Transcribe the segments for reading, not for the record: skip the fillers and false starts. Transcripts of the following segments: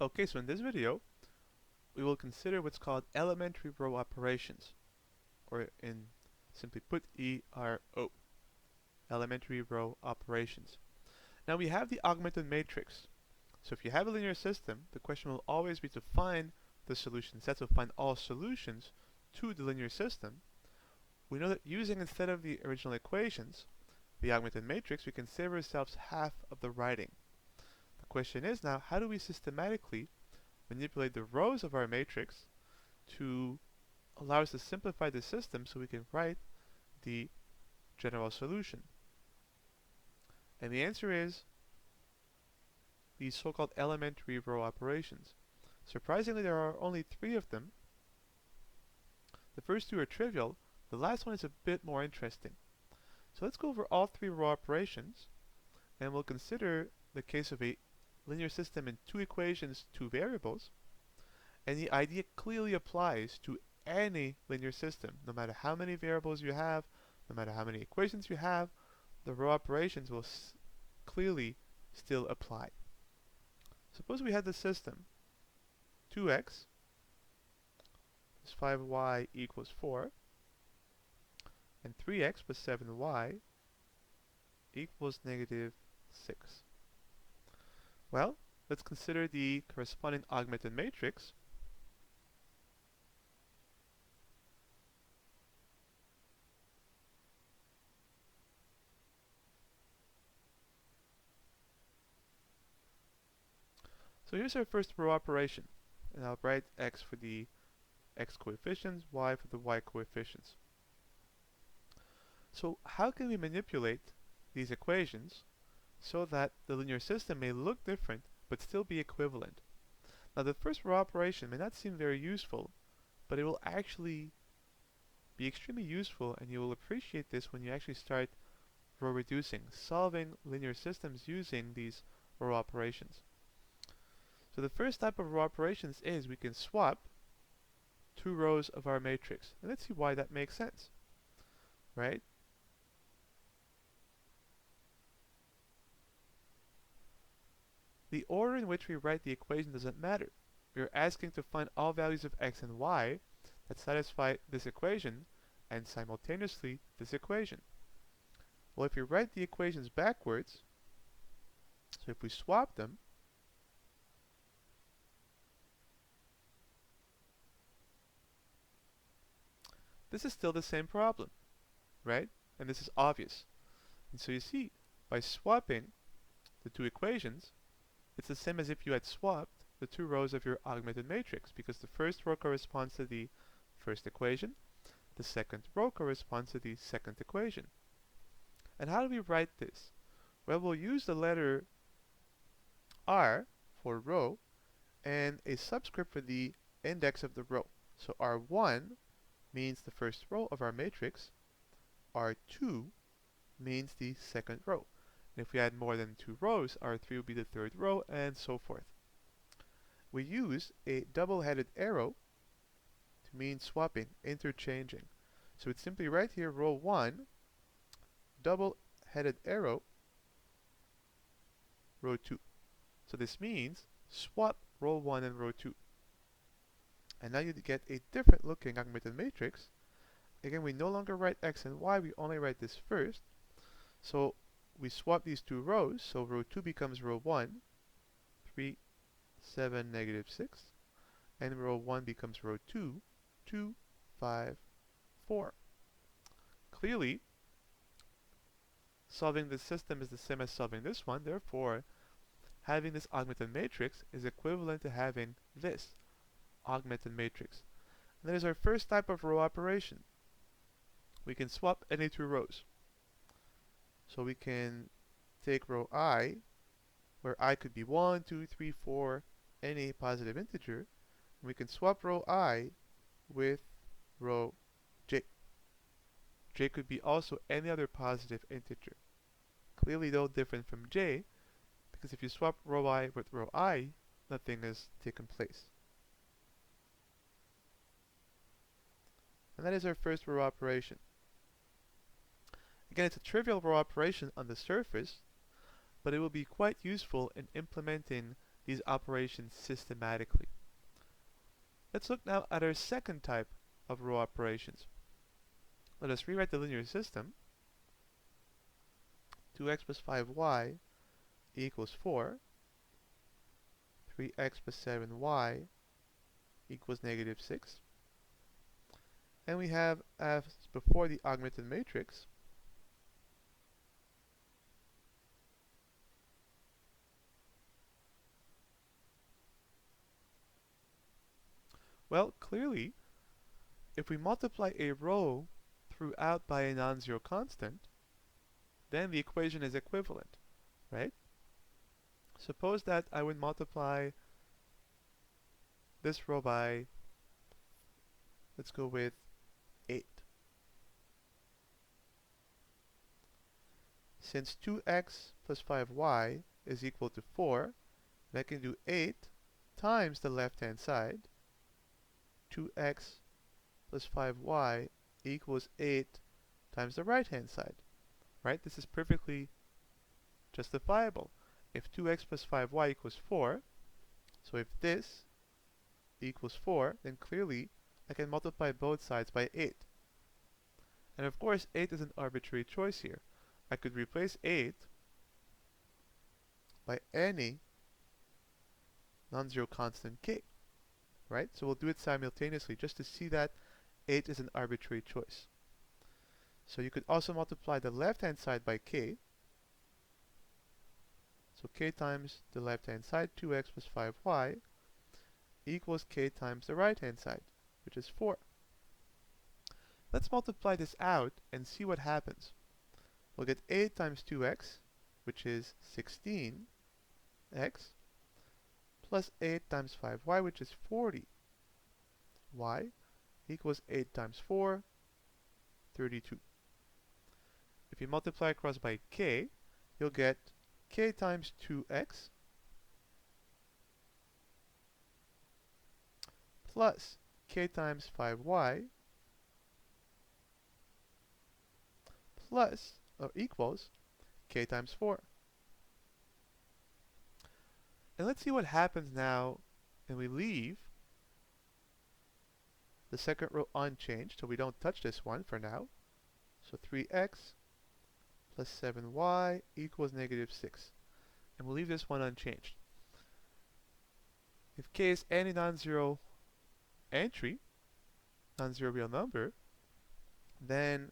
Okay, so in this video, we will consider what's called elementary row operations, or in simply put, ERO, elementary row operations. Now we have the augmented matrix. So if you have a linear system, the question will always be to find the solution set, to find all solutions to the linear system. We know that using, instead of the original equations, the augmented matrix, we can save ourselves half of the writing. The question is now, how do we systematically manipulate the rows of our matrix to allow us to simplify the system so we can write the general solution? And the answer is these so-called elementary row operations. Surprisingly, there are only 3 of them. The first 2 are trivial. The last one is a bit more interesting. So let's go over all 3 row operations, and we'll consider the case of a linear system in 2 equations, 2 variables. And the idea clearly applies to any linear system. No matter how many variables you have, no matter how many equations you have, the row operations will clearly still apply. Suppose we had the system 2x plus 5y equals 4, and 3x plus 7y equals negative 6. Well, let's consider the corresponding augmented matrix. So here's our first row operation, and I'll write x for the x coefficients, y for the y coefficients. So how can we manipulate these equations so that the linear system may look different but still be equivalent? Now the first row operation may not seem very useful, but it will actually be extremely useful, and you will appreciate this when you actually start row reducing, solving linear systems using these row operations. So the first type of row operations is we can swap 2 rows of our matrix. And let's see why that makes sense, right? The order in which we write the equation doesn't matter. We are asking to find all values of x and y that satisfy this equation and simultaneously this equation. Well, if we write the equations backwards, so if we swap them, this is still the same problem, right? And this is obvious. And so you see, by swapping the 2 equations, it's the same as if you had swapped the 2 rows of your augmented matrix, because the first row corresponds to the first equation, the second row corresponds to the second equation. And how do we write this? Well, we'll use the letter R for row and a subscript for the index of the row. So R1 means the first row of our matrix, R2 means the second row. And if we add more than 2 rows, R3 will be the third row, and so forth. We use a double-headed arrow to mean swapping, interchanging. So it's simply right here, row 1, double-headed arrow, row 2. So this means swap row 1 and row 2. And now you get a different looking augmented matrix. Again, we no longer write x and y, we only write this first. So we swap these 2 rows, so row 2 becomes row 1, 3, 7, negative 6. And row 1 becomes row 2, 2, 5, 4. Clearly, solving this system is the same as solving this one, therefore, having this augmented matrix is equivalent to having this augmented matrix. And that is our first type of row operation. We can swap any 2 rows. So we can take row I, where I could be 1, 2, 3, 4, any positive integer, and we can swap row I with row j. J could be also any other positive integer. Clearly though different from j, because if you swap row I with row I, nothing has taken place. And that is our first row operation. Again, it's a trivial row operation on the surface, but it will be quite useful in implementing these operations systematically. Let's look now at our second type of row operations. Let us rewrite the linear system. 2x plus 5y equals 4. 3x plus 7y equals negative 6. And we have, as before the augmented matrix, well, clearly, if we multiply a row throughout by a non-zero constant, then the equation is equivalent, right? Suppose that I would multiply this row by, let's go with 8. Since 2x plus 5y is equal to 4, I can do 8 times the left-hand side. 2x plus 5y equals 8 times the right-hand side, right? This is perfectly justifiable. If 2x plus 5y equals 4, so if this equals 4, then clearly I can multiply both sides by 8. And of course, 8 is an arbitrary choice here. I could replace 8 by any non-zero constant k, right? So we'll do it simultaneously just to see that 8 is an arbitrary choice. So you could also multiply the left-hand side by k. So k times the left-hand side, 2x plus 5y, equals k times the right-hand side, which is 4. Let's multiply this out and see what happens. We'll get 8 times 2x, which is 16x, plus 8 times 5y, which is 40. Y equals 8 times 4, 32. If you multiply across by k, you'll get k times 2x plus k times 5y plus or equals k times 4. And let's see what happens now when we leave the second row unchanged, so we don't touch this one for now. So 3x plus 7y equals negative 6. And we'll leave this one unchanged. If k is any non-zero entry, non-zero real number, then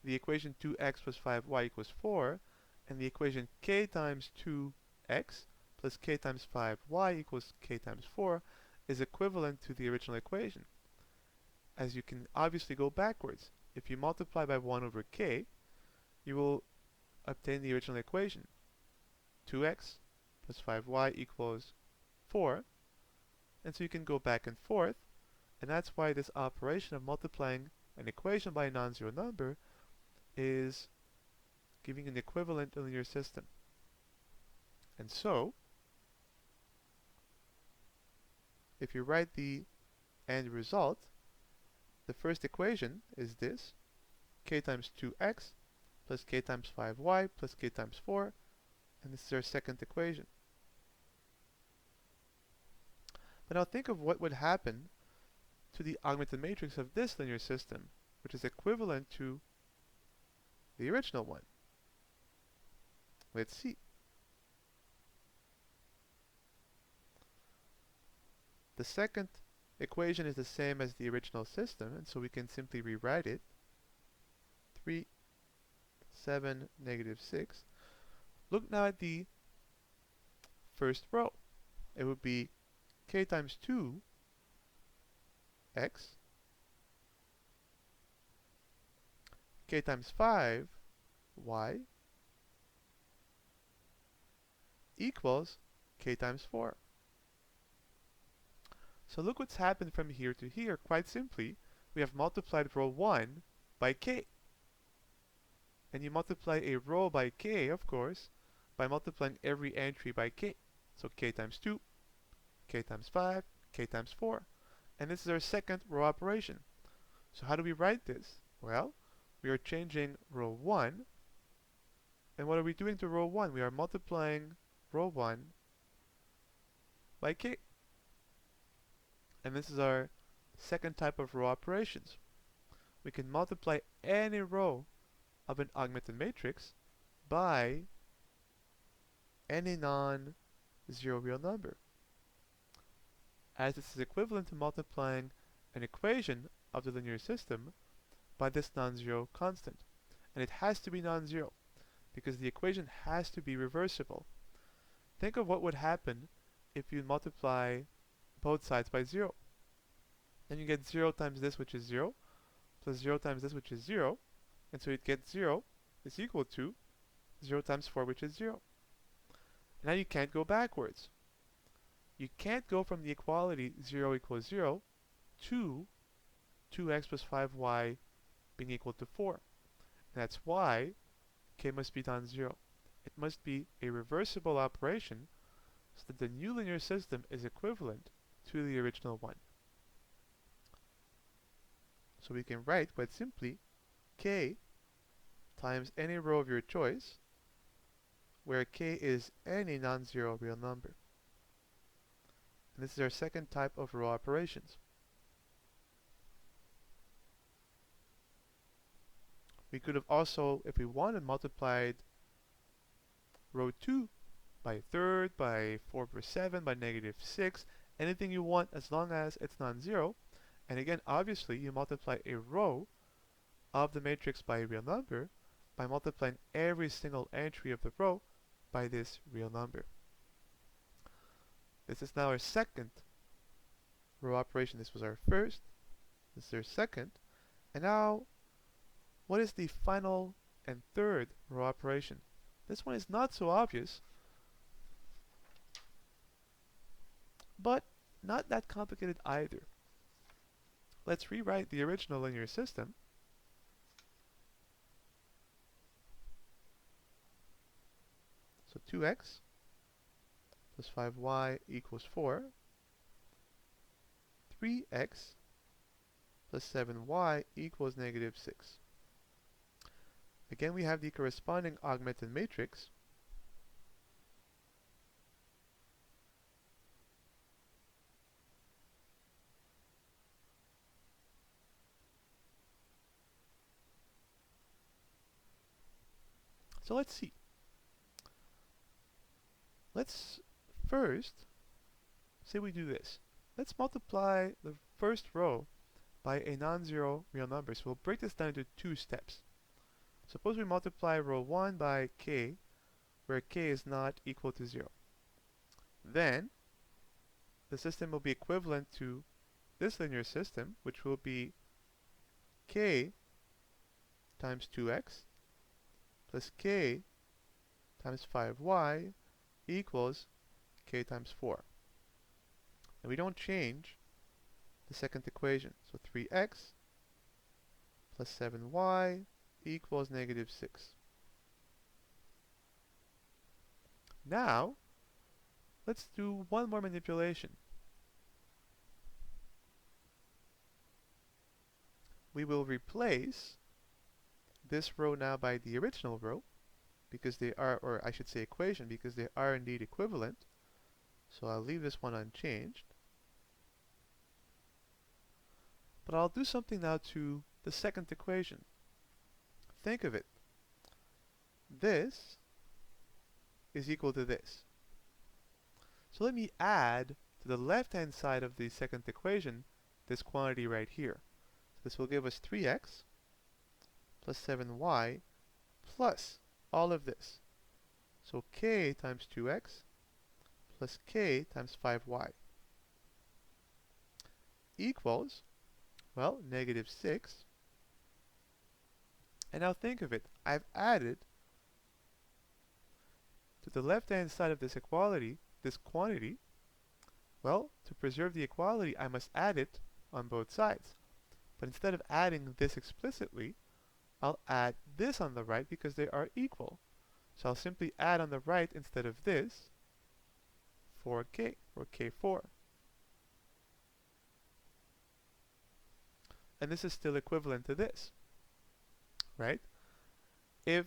the equation 2x plus 5y equals 4, and the equation k times 2x plus k times 5y equals k times 4 is equivalent to the original equation. As you can obviously go backwards. If you multiply by 1 over k, you will obtain the original equation. 2x plus 5y equals 4. And so you can go back and forth, and that's why this operation of multiplying an equation by a non-zero number is giving an equivalent linear system. And so, if you write the end result, the first equation is this, k times 2x plus k times 5y plus k times 4, and this is our second equation. But now think of what would happen to the augmented matrix of this linear system, which is equivalent to the original one. Let's see. The second equation is the same as the original system, and so we can simply rewrite it. 3, 7, negative 6. Look now at the first row. It would be k times 2x k times 5y equals k times 4. So look what's happened from here to here. Quite simply, we have multiplied row 1 by k. And you multiply a row by k, of course, by multiplying every entry by k. So k times 2, k times 5, k times 4. And this is our second row operation. So how do we write this? Well, we are changing row 1. And what are we doing to row 1? We are multiplying row 1 by k. And this is our second type of row operations. We can multiply any row of an augmented matrix by any non-zero real number, as this is equivalent to multiplying an equation of the linear system by this non-zero constant. And it has to be non-zero, because the equation has to be reversible. Think of what would happen if you multiply both sides by 0. Then you get 0 times this, which is 0, plus 0 times this, which is 0, and so you'd get 0 is equal to 0 times 4, which is 0. Now you can't go backwards. You can't go from the equality 0 equals 0 to 2x plus 5y being equal to 4. And that's why k must be non-zero. It must be a reversible operation so that the new linear system is equivalent to the original one. So we can write quite simply k times any row of your choice, where k is any non-zero real number. And this is our second type of row operations. We could have also, if we wanted, multiplied row 2 by a third, by 4 over 7, by negative 6, anything you want as long as it's non-zero. And again, obviously, you multiply a row of the matrix by a real number by multiplying every single entry of the row by this real number. This is now our second row operation. This was our first, this is our second. And now, what is the final and third row operation? This one is not so obvious, but not that complicated either. Let's rewrite the original linear system. So 2x plus 5y equals 4. 3x plus 7y equals negative 6. Again, we have the corresponding augmented matrix. So let's see. Let's first say we do this. Let's multiply the first row by a non-zero real number. So we'll break this down into two steps. Suppose we multiply row 1 by k, where k is not equal to 0. Then the system will be equivalent to this linear system, which will be k times 2x plus k times 5y equals k times 4. And we don't change the second equation. So 3x plus 7y equals negative 6. Now, let's do one more manipulation. We will replace this row now by the original row, because they are, or I should say equation, because they are indeed equivalent. So I'll leave this one unchanged. But I'll do something now to the second equation. Think of it. This is equal to this. So let me add to the left-hand side of the second equation this quantity right here. So this will give us 3x plus 7y plus all of this. So k times 2x plus k times 5y equals, well, negative 6. And now think of it. I've added to the left-hand side of this equality, this quantity. Well, to preserve the equality, I must add it on both sides. But instead of adding this explicitly, I'll add this on the right because they are equal. So I'll simply add on the right instead of this 4k, or k4. And this is still equivalent to this, right? If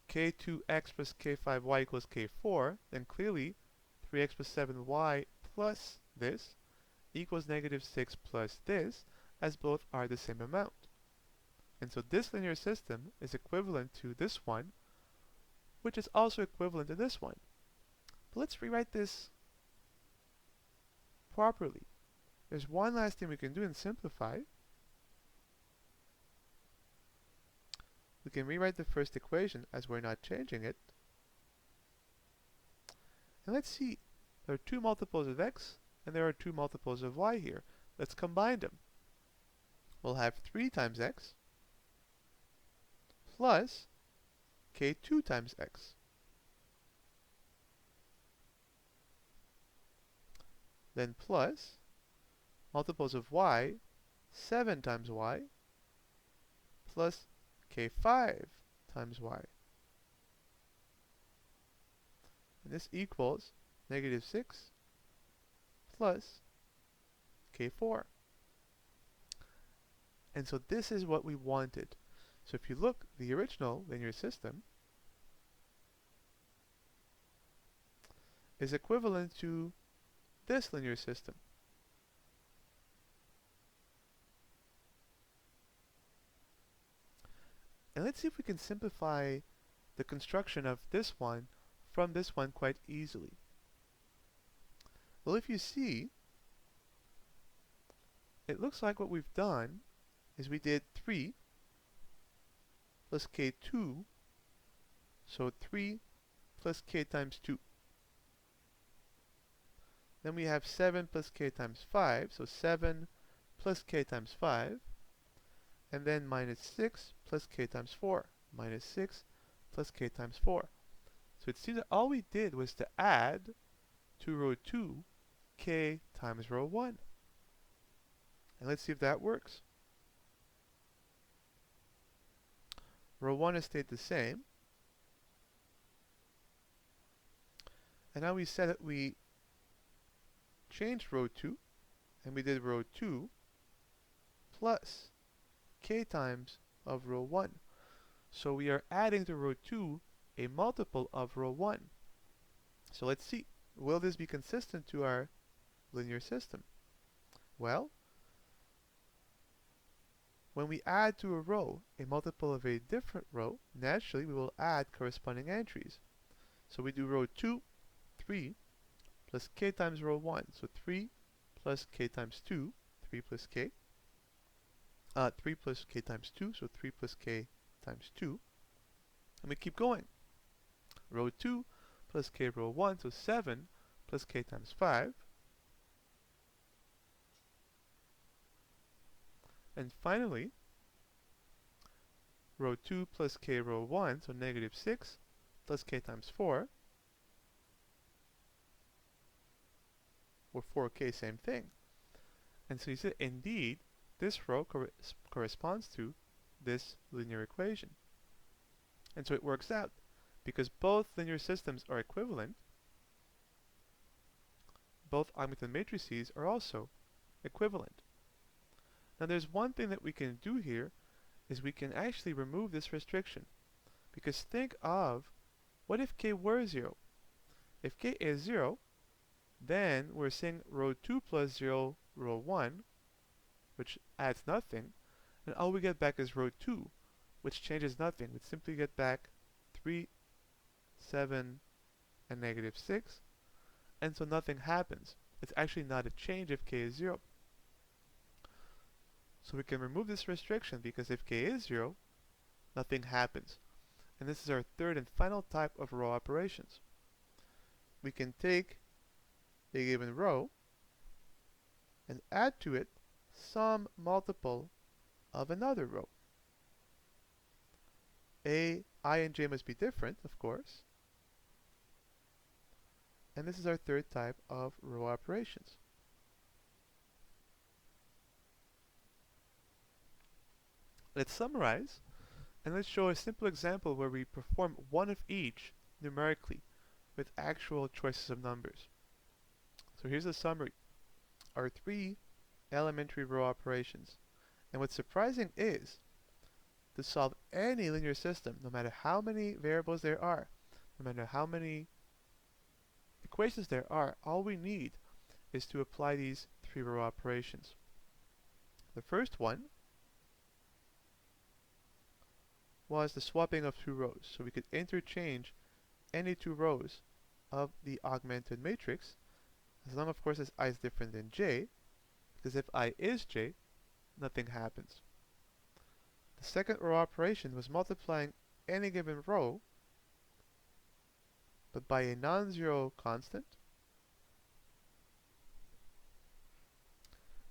k2x plus k5y equals k4, then clearly 3x plus 7y plus this equals negative 6 plus this, as both are the same amount. And so this linear system is equivalent to this one, which is also equivalent to this one. But let's rewrite this properly. There's one last thing we can do and simplify. We can rewrite the first equation as we're not changing it. And let's see, there are two multiples of x and there are two multiples of y here. Let's combine them. We'll have 3 times x plus k2 times x. Then plus multiples of y, 7 times y plus k5 times y. And this equals negative 6 plus k4. And so this is what we wanted. So if you look, the original linear system is equivalent to this linear system. And let's see if we can simplify the construction of this one from this one quite easily. Well, if you see, it looks like what we've done is we did 3 plus k2, so 3 plus k times 2. Then we have 7 plus k times 5, so 7 plus k times 5. And then minus 6 plus k times 4, minus 6 plus k times 4. So it seems that all we did was to add to row 2 k times row 1. And let's see if that works. Row 1 has stayed the same. And now we said that we changed row 2, and we did row 2 plus k times of row 1. So we are adding to row 2 a multiple of row 1. So let's see, will this be consistent to our linear system? Well, when we add to a row a multiple of a different row, naturally we will add corresponding entries. So we do row 2, 3 plus k times row 1. So 3 plus k times 2, 3 plus k. 3 plus k times 2, so 3 plus k times 2. And we keep going. Row 2 plus k row 1, so 7 plus k times 5. And finally, row 2 plus k row 1, so negative 6 plus k times 4. Or 4k, same thing. And so you see, indeed, this row corresponds to this linear equation. And so it works out. Because both linear systems are equivalent, both augmented matrices are also equivalent. Now there's one thing that we can do here, is we can actually remove this restriction. Because think of, what if k were 0? If k is 0, then we're saying row 2 plus 0, row 1, which adds nothing, and all we get back is row 2, which changes nothing. We simply get back 3, 7, and negative 6, and so nothing happens. It's actually not a change if k is 0. So we can remove this restriction, because if k is 0, nothing happens. And this is our third and final type of row operations. We can take a given row and add to it some multiple of another row. I and j must be different, of course. And this is our third type of row operations. Let's summarize, and let's show a simple example where we perform one of each numerically with actual choices of numbers. So here's the summary. Our 3 elementary row operations. And what's surprising is, to solve any linear system, no matter how many variables there are, no matter how many equations there are, all we need is to apply these 3-row operations. The first one was the swapping of 2 rows. So we could interchange any 2 rows of the augmented matrix, as long, of course, as I is different than j, because if I is j, nothing happens. The second row operation was multiplying any given row, but by a non-zero constant.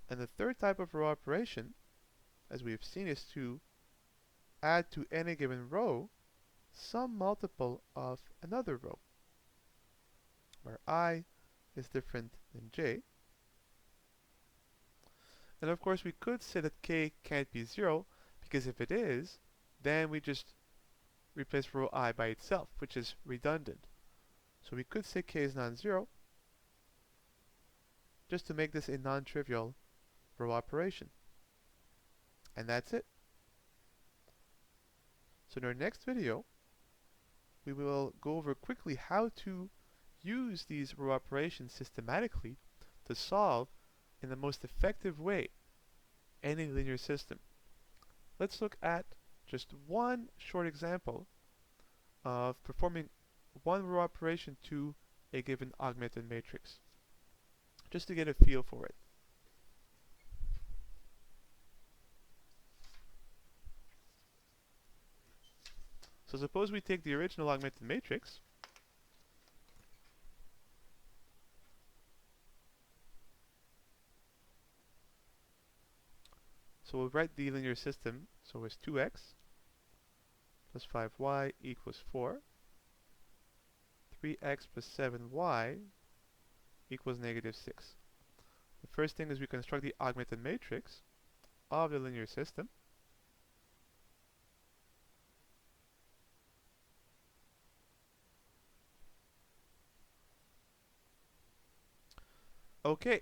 And the third type of row operation, as we have seen, is to add to any given row some multiple of another row, where I is different than j. And of course we could say that k can't be 0, because if it is, then we just replace row I by itself, which is redundant. So we could say k is non-zero, just to make this a non-trivial row operation. And that's it. So in our next video, we will go over quickly how to use these row operations systematically to solve in the most effective way any linear system. Let's look at just one short example of performing one row operation to a given augmented matrix, just to get a feel for it. So suppose we take the original augmented matrix, so we'll write the linear system, so it's 2x plus 5y equals 4, 3x plus 7y equals negative 6. The first thing is we construct the augmented matrix of the linear system. Okay,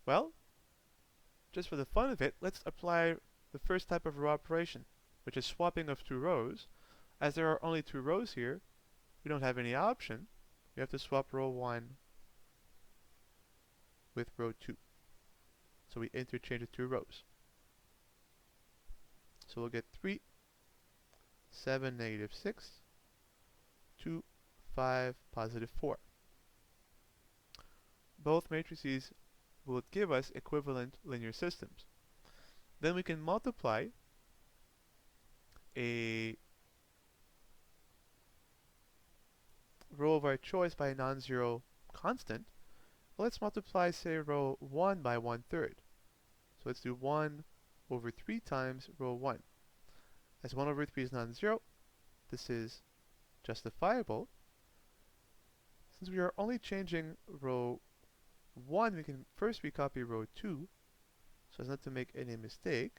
well, just for the fun of it, let's apply the first type of row operation, which is swapping of 2 rows. As there are only 2 rows here, we don't have any option. We have to swap row 1 with row 2. So we interchange the 2 rows. So we'll get 3, 7, negative 6, 2, 5, positive 4. Both matrices will give us equivalent linear systems. Then we can multiply a row of our choice by a non-zero constant. Well, let's multiply, say, row 1 by 1/3. So let's do 1 over 3 times row 1. As 1 over 3 is non-zero, this is justifiable. Since we are only changing row 1, we can first recopy row 2, so as not to make any mistake.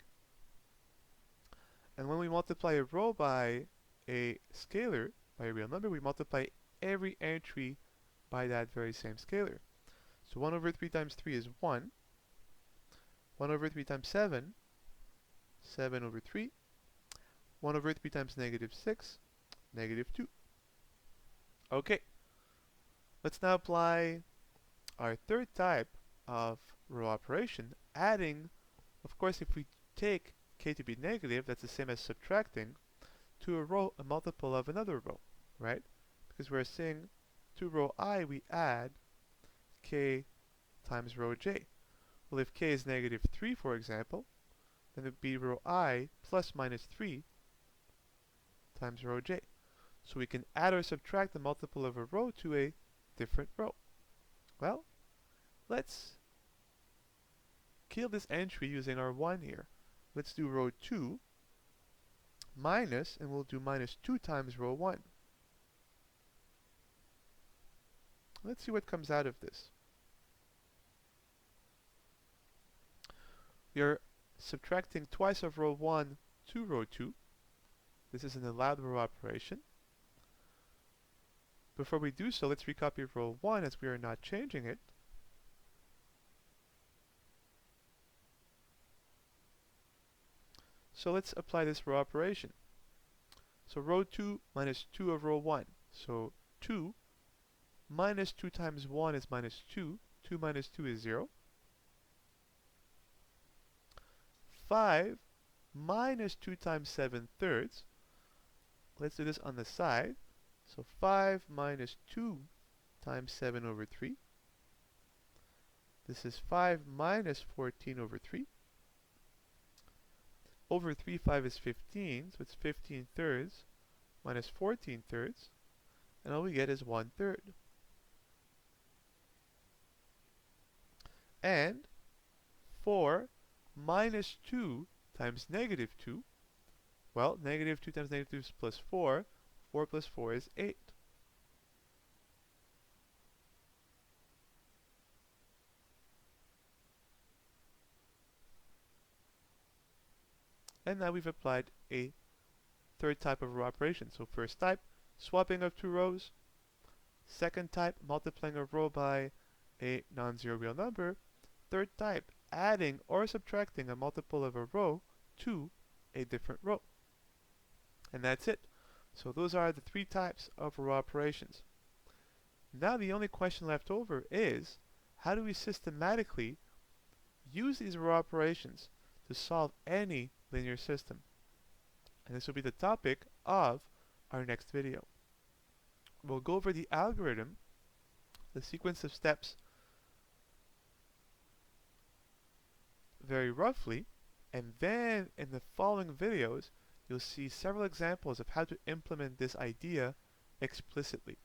And when we multiply a row by a scalar, by a real number, we multiply every entry by that very same scalar. So 1 over 3 times 3 is 1. 1 over 3 times 7, 7 over 3. 1 over 3 times negative 6, negative 2. Okay, let's now apply our third type of row operation, adding, of course, if we take k to be negative, that's the same as subtracting to a row a multiple of another row, right? Because we're saying to row I we add k times row j. Well, if k is negative 3, for example, then it would be row I plus minus 3 times row j. So we can add or subtract the multiple of a row to a different row. Well, let's kill this entry using our 1 here. Let's do row 2 minus, and we'll do minus 2 times row 1. Let's see what comes out of this. We are subtracting twice of row 1 to row 2. This is an allowed row operation. Before we do so, let's recopy row 1 as we are not changing it. So let's apply this row operation. So row 2 minus 2 of row 1. So 2 minus 2 times 1 is minus 2. 2 minus 2 is 0. 5 minus 2 times 7 thirds. Let's do this on the side. So 5 minus 2 times 7 over 3. This is 5 minus 14 over 3. Over 3, 5 is 15, so it's 15 thirds minus 14 thirds. And all we get is 1 third. And 4 minus 2 times negative 2. Well, negative 2 times negative 2 is plus 4. 4 plus 4 is 8. And now we've applied a third type of row operation. So first type, swapping of two rows. Second type, multiplying a row by a non-zero real number. Third type, adding or subtracting a multiple of a row to a different row. And that's it. So those are the three types of row operations. Now the only question left over is, how do we systematically use these row operations to solve any linear system? And this will be the topic of our next video. We'll go over the algorithm, the sequence of steps, very roughly, and then in the following videos you'll see several examples of how to implement this idea explicitly.